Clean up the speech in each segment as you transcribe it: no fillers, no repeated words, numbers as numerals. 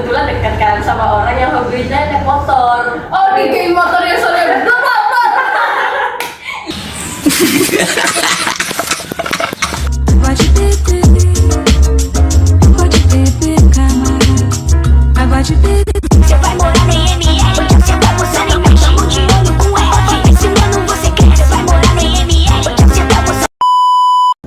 kebetulan dekat kan sama orang yang hobinya naik motor. Oh, di geng motor yang sore Pode beber, camarada. Pode beber. Você vai morar na MR, você vai posar em mim, chamo de olho com R. Ensinando você quer, você vai morar na MR, você vai posar.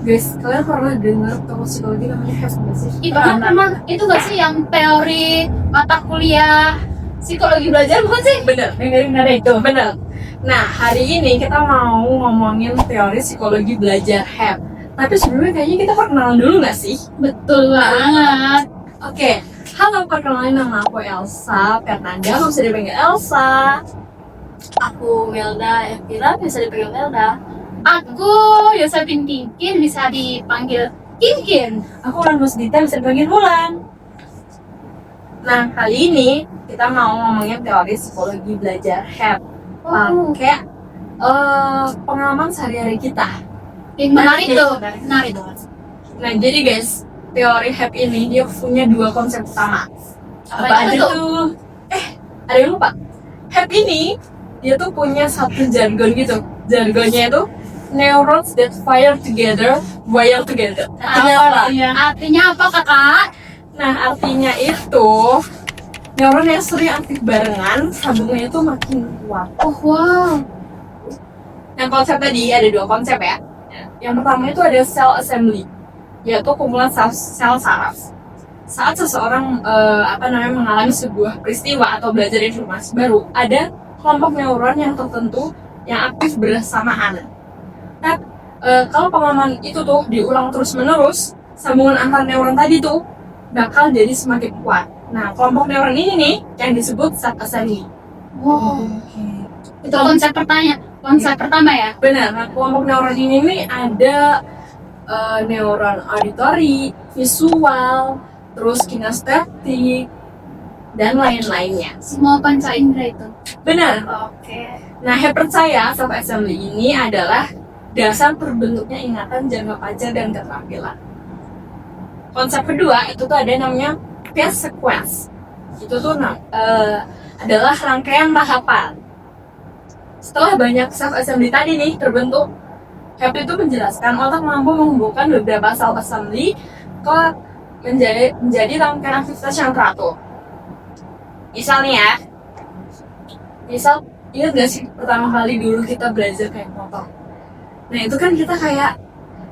Guys, kalian pernah dengar toko psikologi namanya HEP nggak sih? Ibarat emang itu gak sih yang teori mata kuliah psikologi belajar bukan sih? Bener, dengerin ada itu, bener. Nah, hari ini kita mau ngomongin teori psikologi belajar HEP. Tapi sebelumnya kayaknya kita perkenalan dulu nggak sih? Betul banget. Oke, halo, perkenalin nama aku Elsa Fernanda, kamu bisa dipanggil Elsa. Aku Melda Evira, bisa dipanggil Melda. Aku Yosefin Kinkin, bisa dipanggil Kinkin. Aku Ulan Musdita, bisa dipanggil Ulan. Nah, kali ini kita mau ngomongin teori psikologi belajar HEP. Pakai pengalaman sehari-hari kita. Yang menarik Nah, tuh, menarik. menarik banget. Nah, jadi guys, teori HEP ini dia punya dua konsep utama. Apa Apa itu aja tuh? tuh? Ada yang lupa. HEP ini dia tuh punya satu jargon gitu. Jargonnya itu neurons that fire together, wire together. Artinya apa? Artinya apa kakak? Nah, artinya itu neuron yang sering aktif barengan, sambungnya itu makin kuat. Oh wow. Yang konsep tadi ada dua konsep ya. Yang pertama itu ada cell assembly, yaitu kumpulan sel saraf. Saat seseorang mengalami sebuah peristiwa atau belajar informasi baru, ada kelompok neuron yang tertentu yang aktif bersamaan. Nah, kalau pengalaman itu tuh diulang terus-menerus, sambungan antar neuron tadi tuh bakal jadi semakin kuat. Nah, kelompok neuron ini nih yang disebut zat assembly. Wow. Itu konsep pertama ya. Benar, nah, kelompok neuron ini nih ada neuron auditory, visual, terus kinestetik, dan lain-lainnya. Semua panca indera itu. Benar. Oke. Nah, HEP percaya zat assembly ini adalah dasar terbentuknya ingatan jangka panjang dan keterampilan. Konsep kedua itu tuh ada namanya phase sequence. Itu tuh adalah rangkaian tahapan. Setelah banyak self assembly tadi nih terbentuk, HEP itu menjelaskan otak mampu menghubungkan beberapa self assembly ke menjadi rangkaian aktivitas yang teratur. Misalnya, ingat gak sih pertama kali dulu kita belajar naik motor? Nah, itu kan kita kayak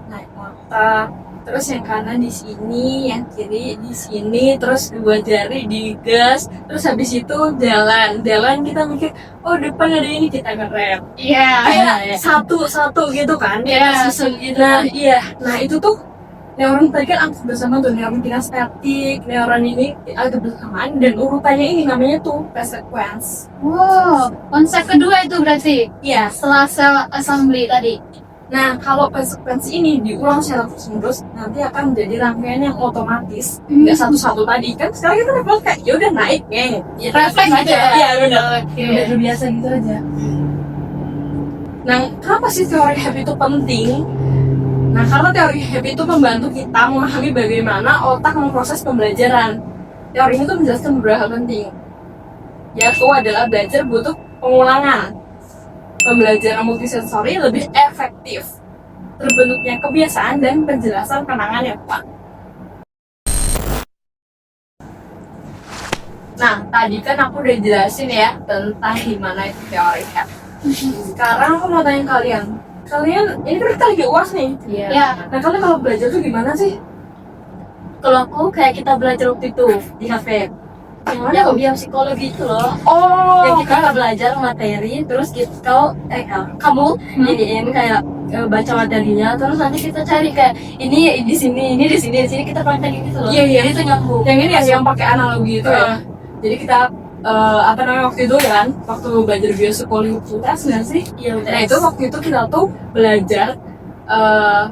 naik motor, terus yang kanan di sini, yang kiri di sini, terus dua jari di gas, terus habis itu jalan kita mikir, oh depan ada ini, kita ngerem. Iya. Kayak satu gitu kan? Iya, Susun gitu. Nah, iya. Nah, itu tuh neuron tadi kan aktif bersama tuh, neuron kinestetik, neuron ini aktif bersamaan, dan urutannya ini namanya tuh phase sequence. Wow. Konsep kedua itu berarti Iya. setelah sel assembly tadi. Nah, kalau phase sequence ini diulang secara terus-menerus, nanti akan menjadi rangkaian yang otomatis, Hmm. nggak satu-satu tadi kan. Sekarang kita level kayak ya udah naik, geng. Ya, Refleks aja. Iya, benar. Oke. Udah terbiasa gitu aja. Nah, kenapa sih teori HEP itu penting? Nah, karena teori HEP itu membantu kita memahami bagaimana otak memproses pembelajaran. Teori ini tuh menjelaskan beberapa hal penting, yaitu adalah belajar butuh pengulangan, pembelajaran multisensori lebih efektif, terbentuknya kebiasaan, dan penjelasan kenangan yang kuat. Nah, tadi kan aku udah jelasin ya tentang gimana itu teori HEP. Sekarang aku mau tanya kalian, ini kan kita lagi UAS nih. Iya. Nah, kalian kalau belajar tuh gimana sih? Kalau aku kayak kita belajar waktu itu di kafe. Yang psikologi itu loh. Oh, Yang kita belajar materi, terus kamu ini kayak baca materinya, terus nanti kita cari kayak ini di sini kita praktekin gitu loh. Iya. Jadi itu nyambung. yang ini ya yang pakai analogi itu ya. Jadi kita waktu itu ya kan, waktu belajar biopsikologi fakultas nggak sih? Iya, Nah, itu waktu itu kita tuh belajar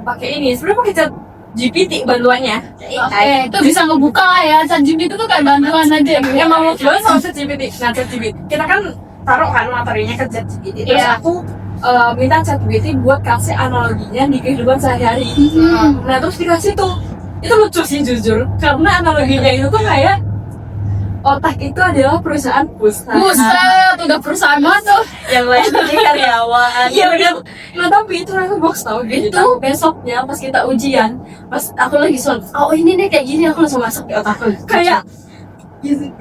pakai ini. Sebenarnya pakai chat GPT bantuannya. Oke, itu bisa ngebuka lah ya. ChatGPT itu tuh kayak bantuan aja. Emang mau banget sama chat GPT. Nah, chat GPT kita kan taruh kan materinya ke chat GPT. Terus Iya. aku minta chat GPT buat kasih analoginya di kehidupan sehari-hari. Nah, terus dikasih tuh, itu lucu sih jujur, karena analoginya itu tuh kayak otak itu adalah perusahaan pusat. Buset, udah perusahaan banget tuh. Yang lain tadi karyawan. Iya benar. Nah tapi itu aku box tau gitu. Itu besoknya pas kita ujian, pas aku lagi soal, oh ini nih kayak gini, aku langsung masuk di otakku. Kayak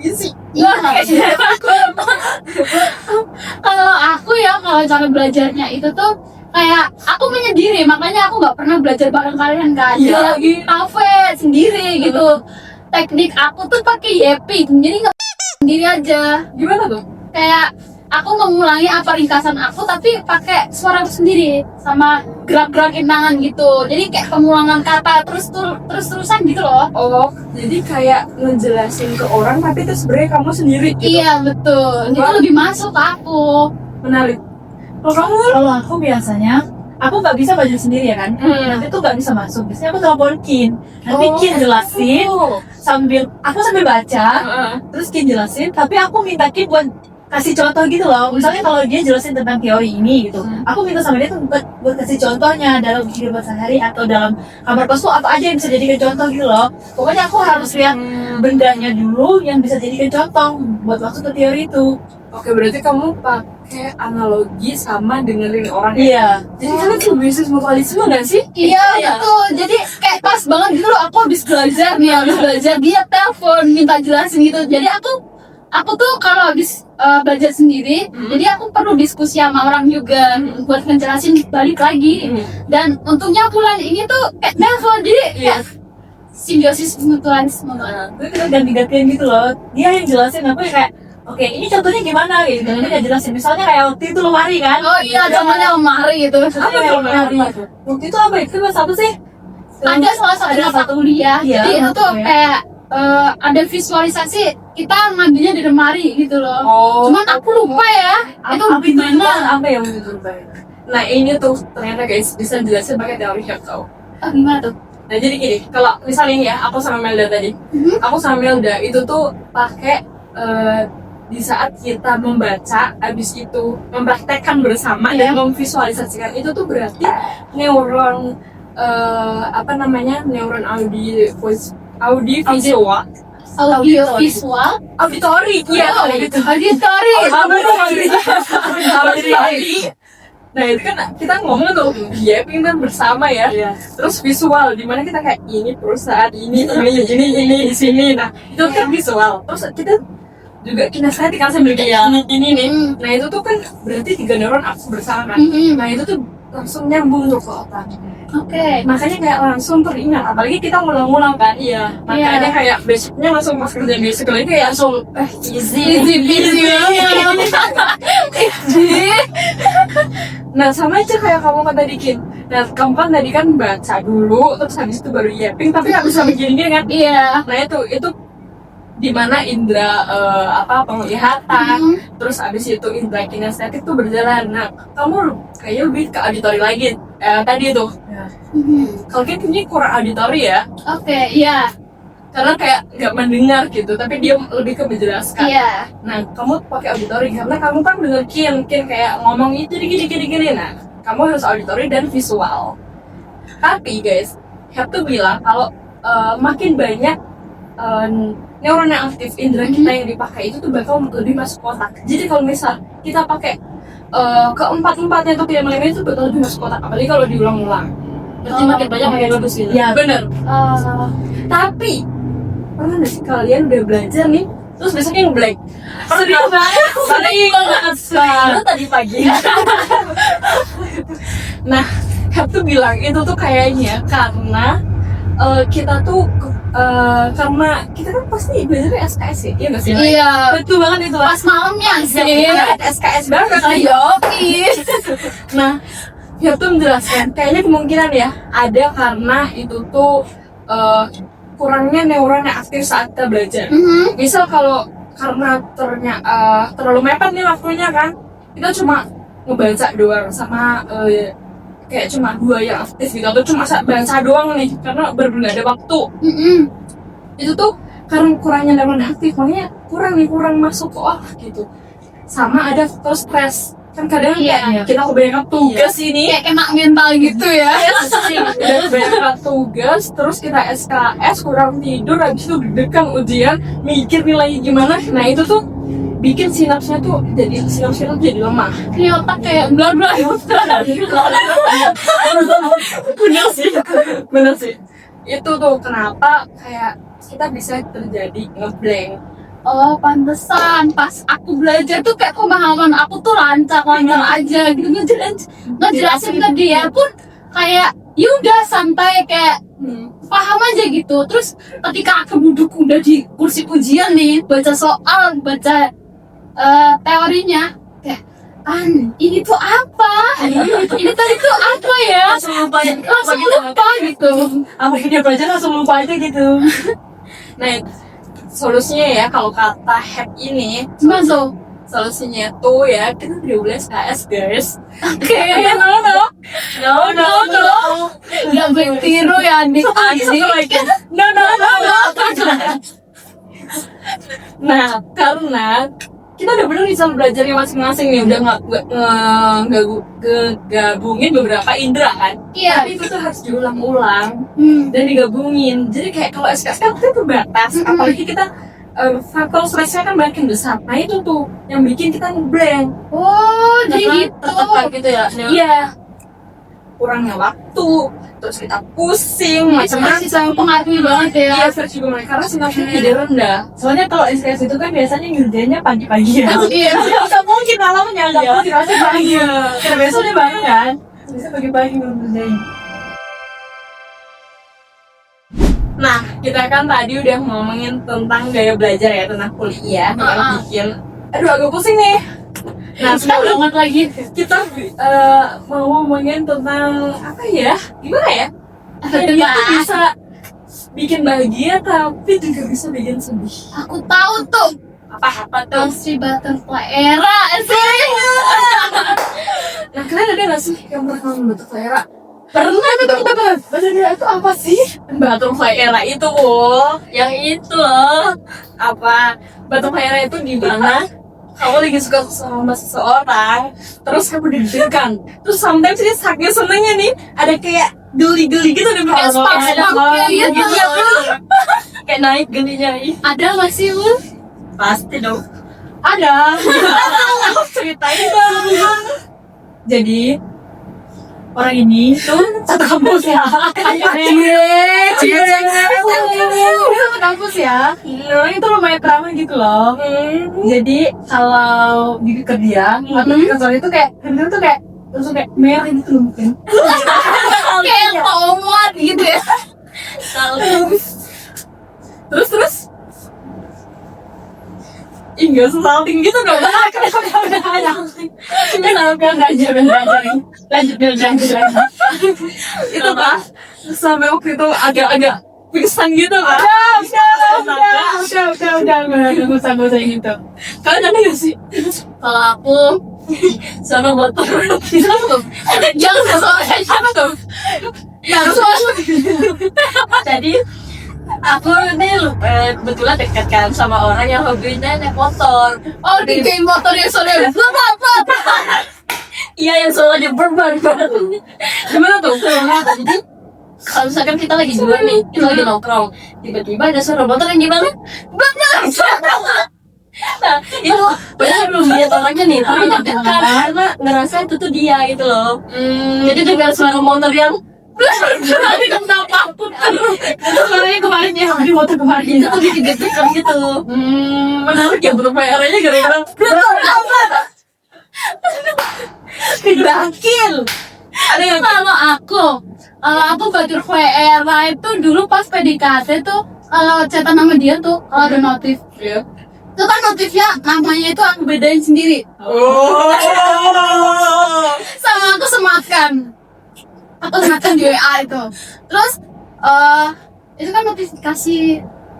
easy. Iya. Kalau aku ya, kalau cara belajarnya itu tuh kayak aku menyendiri, makanya aku nggak pernah belajar bareng kalian kan. Iya, Di kafe sendiri gitu. Teknik aku tuh pakai Yepi, jadi nggak sendiri aja. Gimana tuh? Kayak aku mengulangi apa ringkasan aku tapi pakai suara aku sendiri sama gerak-gerakin tangan gitu. Jadi kayak pengulangan kata terus-terusan gitu loh. Oh, jadi kayak ngejelasin ke orang tapi itu sebenarnya kamu sendiri gitu. Iya betul. Itu lebih masuk ke aku. Menarik. Kalau kamu Kalau aku biasanya, aku nggak bisa belajar sendiri ya kan. Nanti tuh nggak bisa masuk. Biasanya aku telepon Kin. Nanti Kin jelasin sambil baca, terus Kin jelasin. Tapi aku minta Kin buat kasih contoh gitu loh. Misalnya kalau dia jelasin tentang teori ini gitu, aku minta sama dia tuh buat kasih contohnya dalam kehidupan sehari atau dalam kamar kos tuh apa aja yang bisa jadikan contoh gitu loh. Pokoknya aku harus lihat bendanya dulu yang bisa jadikan contoh buat masuk ke teori itu. Oke, berarti kamu pakai analogi sama dengerin orang ya? Iya. Jadi kalian tuh bisnis mutualisme nggak sih? Iya betul. Jadi kayak pas banget gitu loh. Aku habis belajar dia telepon minta jelasin gitu. Jadi aku tuh kalau habis belajar sendiri, jadi aku perlu diskusi sama orang juga buat ngejelasin balik lagi. Dan untungnya bulan ini tuh kayak telepon, jadi kayak simbiosis mutualisme. Gue kita ganti-gantian gitu loh. Dia yang jelasin, aku yang kayak oke, ini contohnya gimana gitu. Dia jelasin, misalnya kayak waktu itu lemari kan. Oh iya, zamannya lemari gitu. Apa yang lemari? Waktu itu apa itu mas apa sih? Ada salah satu mata kuliah. Iya, Jadi itu tuh oke. kayak ada visualisasi kita ngambilnya di lemari gitu loh. Oh. Cuman aku lupa ya. Itu gimana? Apa yang itu Nah ini tuh ternyata guys bisa jelasin pakai teori Hep tau. Gimana tuh? Nah jadi gini, kalau misalnya ini ya, aku sama Melda tadi, aku sama Melda itu tuh pakai di saat kita membaca, habis itu mempraktekkan bersama dan memvisualisasikan itu tuh berarti neuron neuron audio visual Audio visual. auditori Auditori. auditori. Nah itu kan kita ngomong tuh dia pintar bersama ya. Terus visual dimana kita kayak ini perusahaan ini di sini. Nah itu kan visual. Terus kita juga kinestetik kan sambil kayak ini nih. Nah itu tuh kan berarti 3 neuron aktif bersama. Nah itu tuh langsung nyambung tuh ke otak. Oke. Makanya kayak langsung teringat. Apalagi kita ngulang-ngulang kan. Iya. Makanya kayak besoknya langsung pas kerja besok lagi kayak langsung easy. Nah sama aja kayak kamu kan tadi Kin. Nah kamu kan tadi kan baca dulu terus habis itu baru yapping tapi nggak bisa begini kan. Iya. Nah itu dimana indera penglihatan terus abis itu indera kinestetik tuh berjalan. Nah kamu kayaknya lebih ke auditori lagi tadi tuh. Kalau Kin ini kurang auditori ya. Oke, iya. Karena kayak nggak mendengar gitu tapi dia lebih ke menjelaskan. Iya. Nah, kamu pakai auditori karena kamu kan denger Kin kayak ngomong itu gini. Nah, kamu harus auditori dan visual. Tapi guys, Hep tuh bilang kalau makin banyak neuron yang aktif indera kita yang dipakai itu tuh bakal lebih masuk otak. Jadi kalau misal kita pakai keempat-empatnya atau kelima-lima itu bakal lebih masuk otak. Apalagi kalau diulang-ulang. Berarti makin banyak makin bagus gitu. Iya. Bener. Tapi pernah nggak sih kalian udah belajar nih terus besoknya nge-blank? Sedih banget Itu tadi pagi. Nah, Hep tuh bilang itu tuh kayaknya karena kita tuh karena kita kan pasti belajarnya SKS ya, iya nggak sih? Iya. Betul banget itu. Pas malamnya sih. SKS banget. Yoki. Nah, Hep tuh menjelaskan kayaknya kemungkinan ya ada karena itu tuh kurangnya neuron yang aktif saat kita belajar. Misal kalau karena terlalu mepet nih waktunya kan, kita cuma ngebaca doang sama kayak cuma 2 yang aktif gitu atau cuma baca doang nih karena benar-benar ada waktu. Itu tuh karena kurangnya neuron yang aktif makanya kurang masuk ke otak gitu. Sama ada faktor stres kan kadang Iya. kita kebanyakan tugas ini Kayak kena mental gitu ya. udah kebanyakan tugas, terus kita SKS, kurang tidur, habis itu deg-degan ujian, mikir nilainya gimana. Nah itu tuh bikin sinapsnya tuh sinapsnya tuh jadi lemah. Ini otak kayak bla-bla. Bener sih itu tuh kenapa kayak kita bisa terjadi ngeblank. Oh, pantesan pas aku belajar tuh kayak pemahaman aku tuh lancar aja gitu, ngejelasin ke dia pun kayak yaudah santai, kayak paham aja gitu. Terus ketika aku duduk udah di kursi ujian nih, baca soal, baca teorinya, kayak ini tuh apa? Ini tadi tuh apa ya? Langsung lupa ya. Langsung lupa gitu. Apa dia belajar langsung lupa aja gitu. Nah solusinya ya kalau kata HEP ini, Gimana tuh? solusinya tuh ya kita tidak boleh SKS guys. Oke, No. nggak bertiru ya adik-adik. Nah karena kita udah bener bisa belajar masing-masing nih, udah nggak gabungin beberapa indera kan. Iya. Tapi itu tuh harus diulang-ulang Hmm. dan digabungin. Jadi kayak kalau SKS kan kita terbatas, apalagi kita faktor stresnya kan makin besar. Nah itu tuh yang bikin kita ngeblank. Oh, jadi gitu. Tertekan gitu ya. Iya. Kurangnya waktu, terus kita pusing, Masih macam-macam. mempengaruhi banget ya. Iya, versi gue karena sinapsnya jadi rendah. Soalnya kalau SKS itu kan biasanya ngerjainnya pagi-pagi ya. Iya. Nggak mungkin malamnya, nggak Iya. mungkin masih pagi. Karena besoknya bangun kan. Bisa pagi-pagi belum ngerjain. Nah, kita kan tadi udah ngomongin tentang gaya belajar ya, tentang kuliah yang bikin agak pusing nih. Nah, sekarang banget lagi. kita mau ngomongin tentang apa ya? Gimana ya? Dia tuh bisa bikin bahagia tapi juga bisa bikin sedih. Aku tahu tuh. Apa tuh? Si butterfly era sih. Nah, kalian ada nggak sih yang pernah ngalamin butterfly era? Pernah dong. Butterfly itu apa sih? Butterfly era itu Yang itu loh. apa? Butterfly era itu di mana kamu lagi suka sama seseorang, terus kamu deg-degan, terus sometimes ini saking senengnya nih ada kayak geli-geli gitu di Kayak spark-spark kayak gitu. Kayak naik gelinya. Ih, Ada nggak sih, Bun? pasti dong. Ada. ceritain dong. Jadi orang ini tuh satu kampus ya. Satu kampus ya. Itu lumayan ramai gitu loh. Jadi kalau di kerja atau di kantor itu kayak kerja tuh kayak langsung kayak merah gitu loh mungkin. Kayak tomat gitu ya. Terus ih nggak salting gitu dong. Lanjut. Itu kan sampai waktu itu agak-agak pingsan gitu kan. Udah, gak usah gitu. Kalian ada nggak sih? Kalau aku sama motor Jangan soalnya siapa tuh? jadi aku nih kebetulan dekat kan sama orang yang hobinya naik motor. Oh, di game motor yang sore. Iya, yang soalnya berban. Gimana tuh? Jadi kalau misalkan kita lagi dua nih, kita lagi nongkrong, tiba-tiba ada suara motor yang gimana? Nah, itu padahal belum lihat orangnya nih, tapi deg-degan karena ngerasa itu tuh dia gitu loh. Jadi dengar suara motor yang Itu suaranya kemarin ya, di motor itu kemarin. tuh bikin deg-degan gitu. Menarik ya berbayarnya gara-gara Dibakil. ada yang Kalau aku butterfly era itu dulu pas PDKT tuh, kalau chatan sama dia tuh, kalau ada notif, ya. itu kan notifnya namanya itu aku bedain sendiri. Sama aku sematkan di WA itu. Terus itu kan notifikasi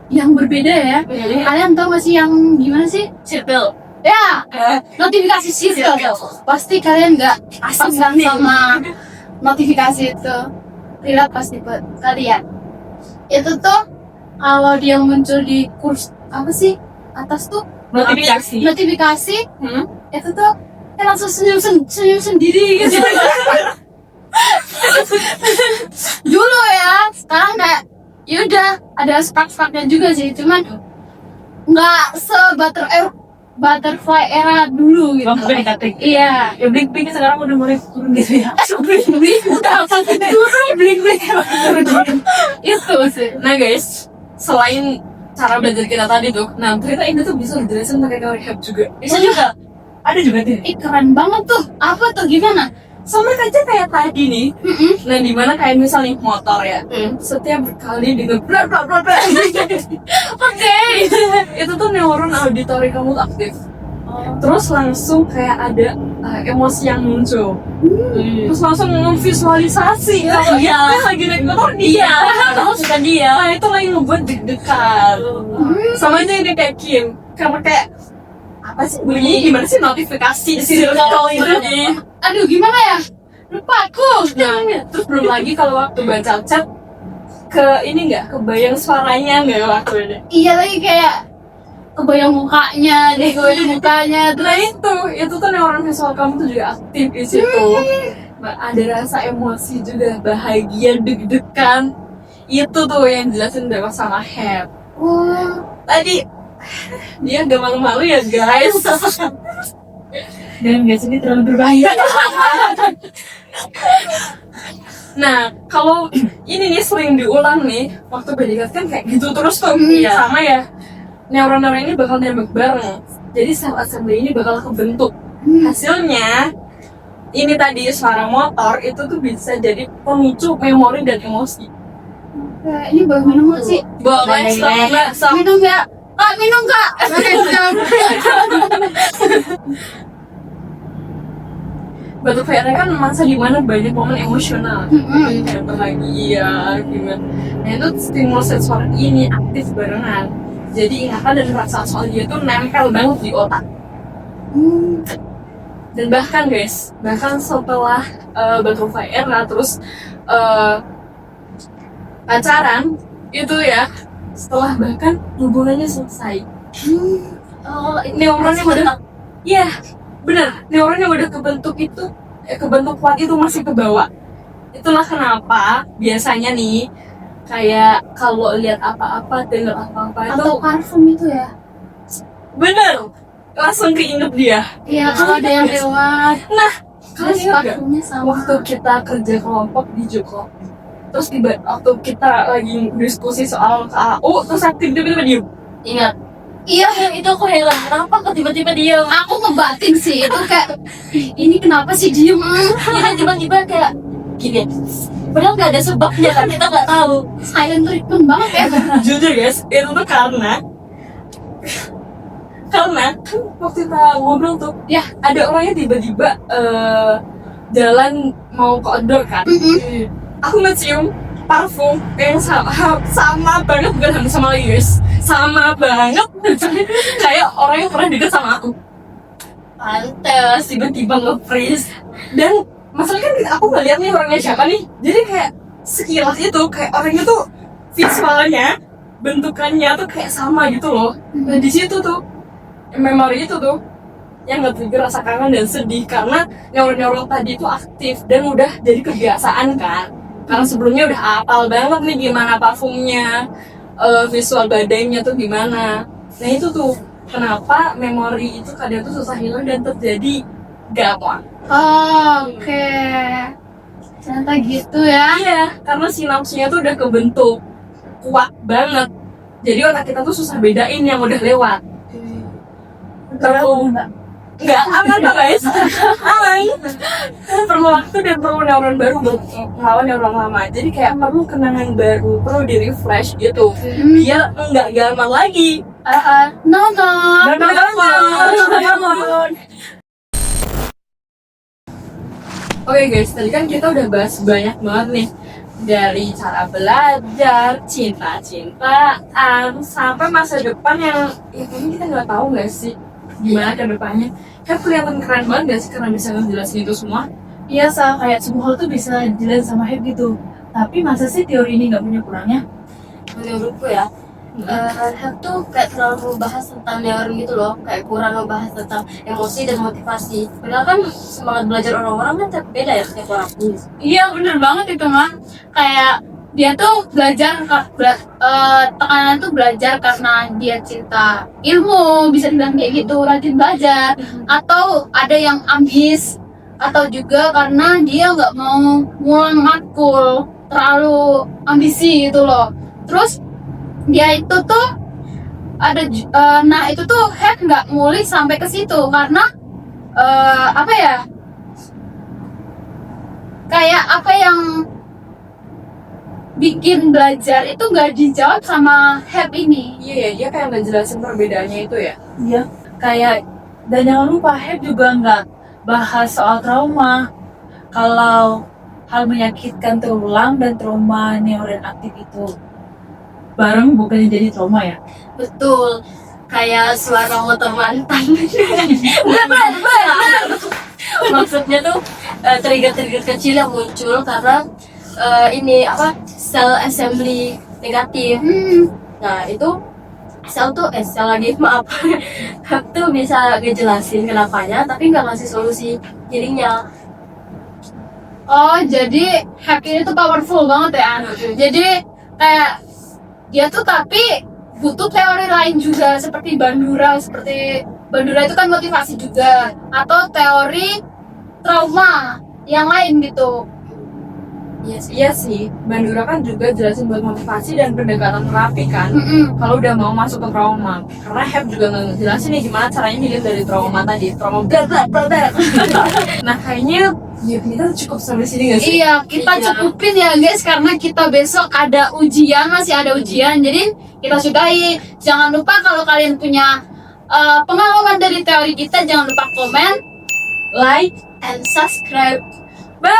yang berbeda ya. Kalian tahu gak sih yang gimana sih? Circle. Ya, notifikasi circle. Pasti kalian nggak asing kan sama notifikasi itu. Relate pasti buat kalian. Itu tuh kalau dia muncul di kurs apa sih atas tuh Notifikasi. notifikasi, itu tuh kayak langsung senyum sendiri gitu. Dulu ya, sekarang kayak yaudah ada spark-sparknya juga sih, cuman nggak butterfly era dulu gitu. Waktu PDKT. Iya. Ya Blink sekarang udah mulai turun gitu ya. Blink udah turun Blink itu sih. Nah guys, selain cara belajar kita tadi tuh, nah ternyata ini tuh bisa dijelasin pakai rehab juga. Bisa juga. Ada juga tuh. Ih keren banget tuh. Apa tuh gimana? Sama aja kayak tadi nih. Nah dimana kayak misalnya motor ya, setiap kali digebrak Oke. itu tuh neuron auditori kamu tuh aktif. Terus langsung kayak ada emosi yang muncul. Terus langsung memvisualisasi kalau lagi naik motor dia. Tahu suka dia. Nah itu lagi ngebuat deg-degan. Sama aja ini kayak Kim, karena kayak apa sih bunyi gimana sih notifikasi circle itu nih. Aduh gimana ya? Lupa aku. Nah, terus belum lagi kalau waktu baca chat ke ini nggak kebayang suaranya nggak waktu ini. Iya lagi kayak kebayang mukanya, Nah itu tuh neuron visual kamu tuh juga aktif di situ. Ada rasa emosi juga, bahagia, deg-degan. Itu tuh yang jelasin Dewa sama Heb. Wah. Tadi dia gak malu-malu ya guys. Dan guys ini terlalu berbahaya. Nah kalau ini nih sering diulang nih waktu PDKT kan kayak gitu terus tuh. Sama ya, neuron-neuron ini bakal nembak bareng. Jadi sel assembly ini bakal kebentuk. Hasilnya ini tadi suara motor itu tuh bisa jadi pemicu memori dan emosi. Ini bawa minum nggak sih? Boleh, stop. Minum nggak? Kak, minum kak. Butterfly kan masa dimana banyak momen emosional, kayak bahagia, gimana. Nah itu stimulus sensor ini aktif barengan. Jadi ingatan dan perasaan soal dia tuh nempel banget di otak. Dan bahkan guys, setelah Butterfly era terus pacaran itu ya, setelah bahkan hubungannya selesai. Neuronnya udah, iya bener, neuronnya udah kebentuk itu, kebentuk kuat itu masih ke bawah. Itulah kenapa biasanya nih kayak kalau lihat apa-apa, dengar apa-apa itu Atau parfum itu ya? bener langsung keinget dia. Iya, kalau ada yang lewat. Nah, kalian Terus ingat gak parfumnya sama. waktu kita kerja kelompok di Joko, terus tiba waktu kita lagi diskusi soal KAU terus aktif tiba-tiba diem. Ingat. Iya, Itu aku heran, kenapa kok tiba-tiba dia? aku ngebatin sih itu kayak ini kenapa sih diem? Ini tiba-tiba kayak gini. Padahal nggak ada sebabnya kan, kita nggak tahu. Silent treatment banget ya. Jujur guys, itu tuh karena kan waktu kita ngobrol tuh, ya ada orangnya tiba-tiba jalan mau ke outdoor kan. Aku ngecium parfum yang sama banget, bukan sama lagi guys, sama banget kayak orang yang pernah deket sama aku. Pantes tiba-tiba nge-freeze. Dan masalahnya kan aku nggak lihat nih orangnya siapa nih, jadi kayak sekilas itu kayak orangnya tuh visualnya, bentukannya tuh kayak sama gitu loh. Nah di situ tuh memori itu tuh yang nge-trigger rasa kangen dan sedih karena neuron-neuron tadi itu aktif dan udah jadi kebiasaan kan. Karena sebelumnya udah hafal banget nih gimana parfumnya, visual badannya tuh gimana. Nah itu tuh kenapa memori itu kadang tuh susah hilang dan terjadi gampang. Oke. Ternyata gitu ya. Iya, karena sinapsnya tuh udah kebentuk kuat banget. Jadi otak kita tuh susah bedain yang udah lewat. Enggak, aman kok guys. Aman. Perlu waktu dan perlu neuron baru buat ngelawan neuron lama. Jadi kayak perlu kenangan baru, perlu di refresh gitu. Biar enggak gampang lagi. Nonton. Oke guys, tadi kan kita udah bahas banyak banget nih. Dari cara belajar, cinta-cintaan, sampai masa depan yang ya kayaknya kita nggak tahu nggak sih gimana ke depannya. Kayak kelihatan keren banget gak sih karena bisa ngejelasin itu semua. Iya, kayak semua hal tuh bisa dijelasin sama Heb gitu. Tapi masa sih teori ini nggak punya kurangnya? Menurutku ya, Rehab tuh kayak terlalu membahas tentang neuron gitu loh, kayak kurang ngebahas tentang emosi dan motivasi. Padahal kan semangat belajar orang-orang kan beda ya setiap orang. Iya bener banget itu mah. Kayak dia tuh belajar tekanan tuh belajar karena dia cinta ilmu, bisa dibilang kayak gitu, rajin belajar. Atau ada yang ambis, atau juga karena dia nggak mau ngulang matkul, terlalu ambisi gitu loh. Terus dia itu tuh nah itu tuh head nggak ngulik sampai ke situ karena apa ya, kayak apa yang bikin belajar itu nggak dijawab sama head ini. Iya ya, dia kayak ngejelasin perbedaannya itu ya. Iya, kayak dan jangan lupa Heb juga nggak bahas soal trauma. Kalau hal menyakitkan terulang dan trauma neuron aktif itu bareng bukannya jadi trauma ya? Betul, kayak suara motor mantan. Maksudnya tuh trigger-trigger kecil yang muncul karena ini apa, sel assembly negatif. Nah itu sel lagi maaf tuh bisa ngejelasin kenapanya tapi nggak ngasih solusi healingnya. Oh jadi hack ini tuh powerful banget ya. Jadi kayak dia tuh tapi butuh teori lain juga seperti Bandura itu kan motivasi juga, atau teori trauma yang lain gitu. Iya sih, Bandura kan juga jelasin buat motivasi dan pendekatan terapi kan. Kalau udah mau masuk ke trauma, karena Heb juga nggak ngejelasin nih gimana caranya hilir dari trauma tadi, trauma bla bla bla bla. Nah kayaknya ya kita cukup sampai sini nggak sih? Iya, kita cukupin ya guys karena kita besok ada ujian, masih ada ujian. Jadi kita sudahi. Jangan lupa kalau kalian punya pengalaman dari teori kita, jangan lupa komen, Like And subscribe. Bye.